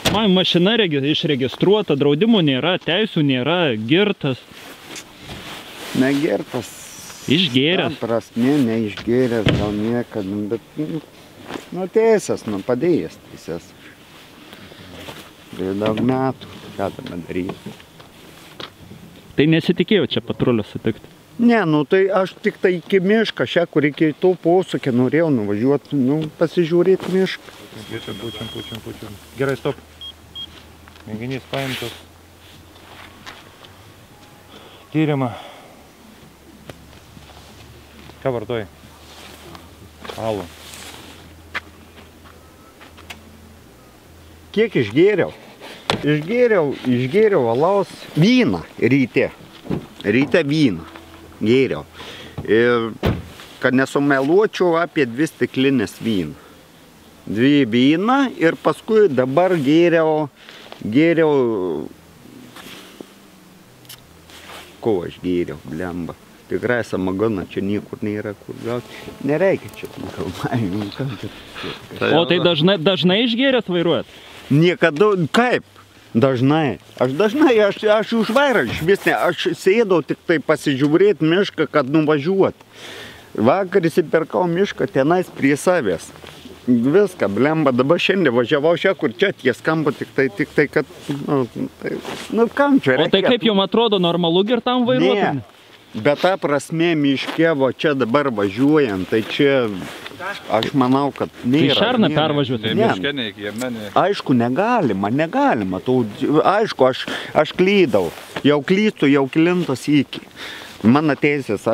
Man mašina išregistruota, draudimų nėra, teisių nėra, girtas. Negirtas. Išgėręs. Prasme, neišgėręs, gal niekad, bet, nu, teisės, nu, padėjęs teisės. Prieš daug metų, ką tame daryti. Tai nesitikėjau čia patrulio sutikti. Ne, nu, tai aš tik tai iki mišką, kur iki to posūkio norėjau nuvažiuoti, nu, pasižiūrėti mišką. Pučiam. Gerai, stop. Mėginys paimtas. Tyrimą. Ką vartoji? Alų. Kiek išgėriau? Išgėriau alaus vyną ryte. Ryte vyną gėriau. Ir kad nesumeluočiau apie 2 stiklinės vyną. 2 vyną ir paskui dabar gėriau ko aš gėriau, blemba. Tikrai samagoną čia niekur nėra kur gauti. Nereikia čia kalbėjimų. O tai dažnai išgėręs vairuojat? Niekada, kaip? Dažnai. Aš už vairą išvis ne. Aš sėdau tik tai pasižiūrėti mišką, kad nuvažiuoti. Vakar įsipirkau mišką tenais prie savęs. Viską, blemba. Dabar šiandien važiavau kur čia ties kampo, tik tai, kad, nu, kam čia reikia? O tai kaip jums atrodo normalu girtam vairuoti? Ne. Bet ta prasme miške, čia dabar važiuojant, tai čia, aš manau, kad nėra. Tai šerną pervažiuoti? Ne. Aišku, negalima. Aišku, aš klydau. Jau klystu, jau kilintos iki. Mano teisės